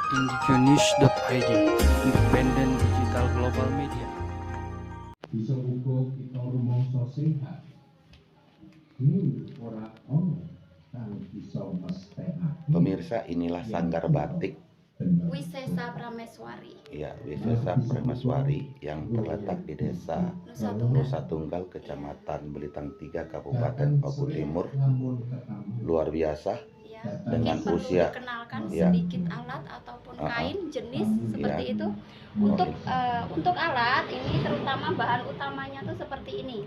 Indigenous.id, Independen Digital Global Media. Bisa uga kita rumangsa sehat. Ora ono kang bisa mesthekake. Pemirsa, inilah sanggar batik Wisesa Prameswari, ya Wisesa Prameswari yang terletak di desa Nusa Tunggal, Kecamatan Belitang 3, Kabupaten Oku Timur. Luar biasa ya. dengan Mungkin perlu usia dikenalkan ya. sedikit alat ataupun kain jenis seperti Ya. itu. Untuk alat ini terutama bahan utamanya tuh seperti ini.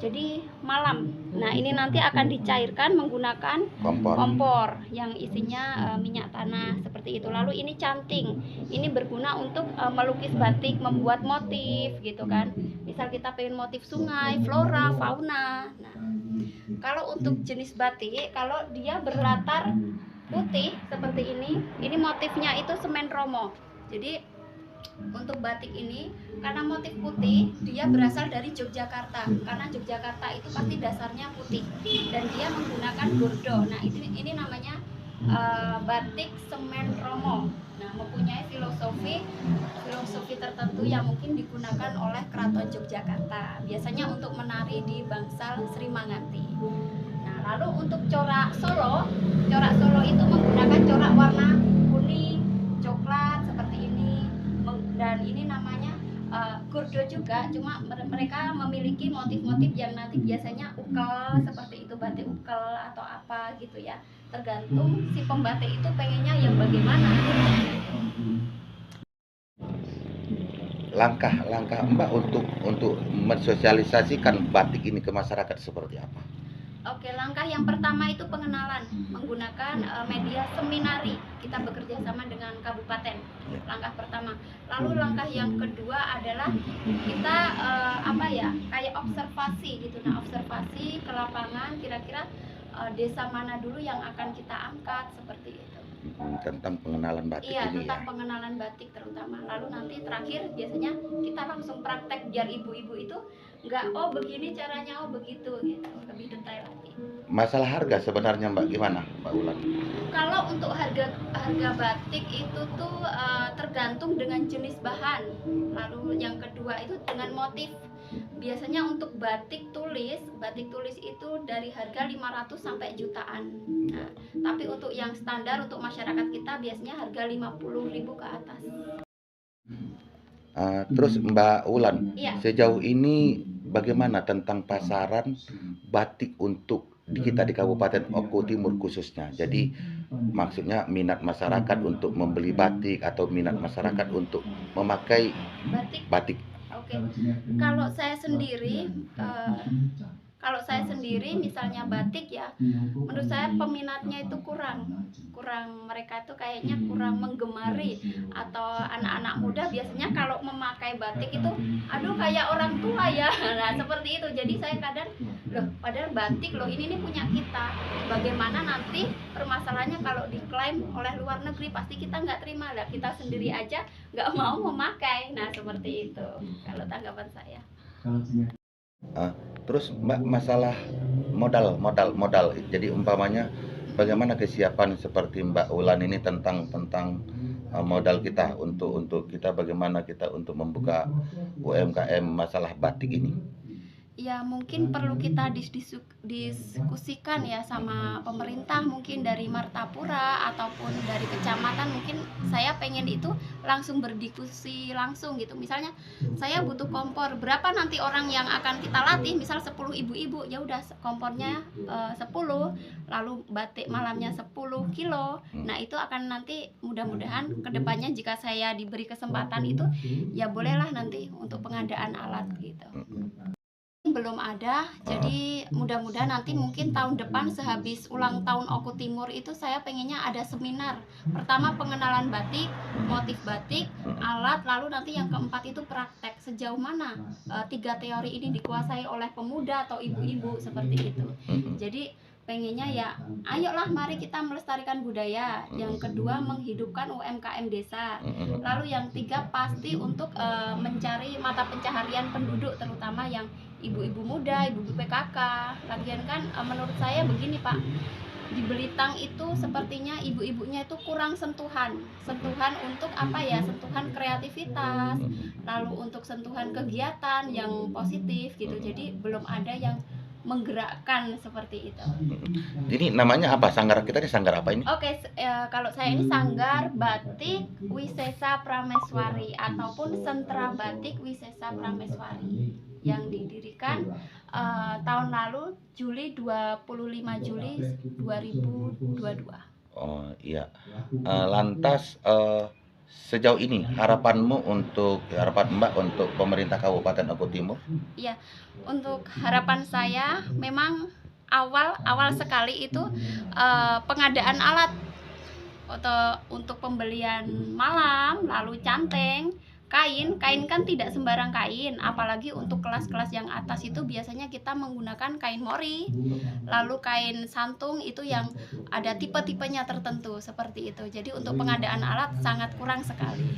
Jadi malam. Nah, ini nanti akan dicairkan menggunakan kompor yang isinya minyak tanah seperti itu. Lalu ini canting. Ini berguna untuk melukis batik, membuat motif gitu kan. Misal kita pengen motif sungai, flora, fauna. Nah, kalau untuk jenis batik, kalau dia berlatar putih seperti ini motifnya itu semen romo. Jadi untuk batik ini karena motif putih, dia berasal dari Yogyakarta. Karena Yogyakarta itu pasti dasarnya putih dan dia menggunakan bordo. Nah, ini namanya batik semen romo. Nah, mempunyai filosofi tertentu yang mungkin digunakan oleh Keraton Yogyakarta. Biasanya untuk menari di bangsal Sri Manganti. Nah, lalu untuk corak Solo itu menggunakan corak warna kuning, coklat seperti ini. Dan ini namanya gurdo juga, cuma mereka memiliki motif-motif yang nanti biasanya ukel seperti itu, batik ukel atau apa gitu ya, tergantung si pembatik itu pengennya yang bagaimana. Langkah Mbak untuk mensosialisasikan batik ini ke masyarakat seperti apa? Oke, langkah yang pertama itu pengenalan menggunakan media seminari. Kita bekerja sama dengan kabupaten. Langkah pertama. Lalu langkah yang kedua adalah kita kayak observasi gitu. Nah, observasi ke lapangan kira-kira desa mana dulu yang akan kita angkat seperti itu. Tentang pengenalan batik Iya, ini tentang ya. pengenalan batik terutama. Lalu nanti terakhir biasanya kita langsung praktek biar ibu-ibu itu nggak begini caranya, begitu gitu, lebih detail lagi. Masalah harga sebenarnya Mbak gimana Mbak Ulan? Kalau untuk harga batik itu tuh tergantung dengan jenis bahan. Lalu yang kedua itu dengan motif. Biasanya untuk batik tulis itu dari harga 500 sampai jutaan. Nah, tapi untuk yang standar untuk masyarakat kita biasanya harga 50.000 ke atas. Terus Mbak Ulan, Iya. sejauh ini bagaimana tentang pasaran batik untuk kita di Kabupaten Oku Timur khususnya? Jadi maksudnya minat masyarakat untuk membeli batik atau minat masyarakat untuk memakai batik. Oke. Kalau saya sendiri misalnya batik ya, menurut saya peminatnya itu kurang mereka itu kayaknya kurang menggemari, atau anak-anak muda biasanya kalau memakai batik itu kayak orang tua ya. Nah, seperti itu. Jadi saya kadang padahal batik ini nih punya kita. Bagaimana nanti permasalahannya kalau diklaim oleh luar negeri, pasti kita nggak terima lah, kita sendiri aja nggak mau memakai. Nah, seperti itu kalau tanggapan saya. Terus Mbak, masalah modal. Jadi umpamanya bagaimana kesiapan seperti Mbak Ulan ini tentang modal kita untuk kita, bagaimana kita untuk membuka UMKM masalah batik ini? Ya, mungkin perlu kita diskusikan ya sama pemerintah, mungkin dari Martapura ataupun dari kecamatan. Mungkin saya pengen itu langsung berdiskusi langsung gitu. Misalnya saya butuh kompor, berapa nanti orang yang akan kita latih, misal 10 ibu-ibu, ya udah kompornya 10, lalu batik malamnya 10 kilo. Nah, itu akan nanti mudah-mudahan kedepannya jika saya diberi kesempatan itu ya bolehlah nanti untuk pengadaan alat gitu. Belum ada, jadi mudah-mudahan nanti mungkin tahun depan sehabis ulang tahun Oku Timur itu saya pengennya ada seminar. Pertama pengenalan batik, motif batik, alat, lalu nanti yang keempat itu praktek. Sejauh mana 3 teori ini dikuasai oleh pemuda atau ibu-ibu seperti itu. Jadi pengennya ya ayolah mari kita melestarikan budaya. Yang kedua menghidupkan UMKM desa. Lalu yang tiga pasti untuk mencari mata pencaharian penduduk, terutama yang ibu-ibu muda, ibu-ibu PKK. Lagian kan menurut saya begini Pak, di Belitang itu sepertinya ibu-ibunya itu kurang sentuhan untuk apa ya, sentuhan kreativitas, lalu untuk sentuhan kegiatan yang positif gitu. Jadi belum ada yang menggerakkan seperti itu. Ini namanya apa? Sanggar kita ini sanggar apa ini? Oke, kalau saya ini Sanggar Batik Wisesa Prameswari ataupun Sentra Batik Wisesa Prameswari yang didirikan tahun lalu 25 Juli 2022. Oh iya. Lantas sejauh ini harapan Mbak untuk pemerintah Kabupaten Oku Timur? Iya, untuk harapan saya memang awal sekali itu pengadaan alat untuk pembelian malam, lalu canteng, kain kan tidak sembarang kain, apalagi untuk kelas-kelas yang atas itu biasanya kita menggunakan kain mori, lalu kain santung itu yang ada tipe-tipenya tertentu seperti itu. Jadi untuk pengadaan alat sangat kurang sekali.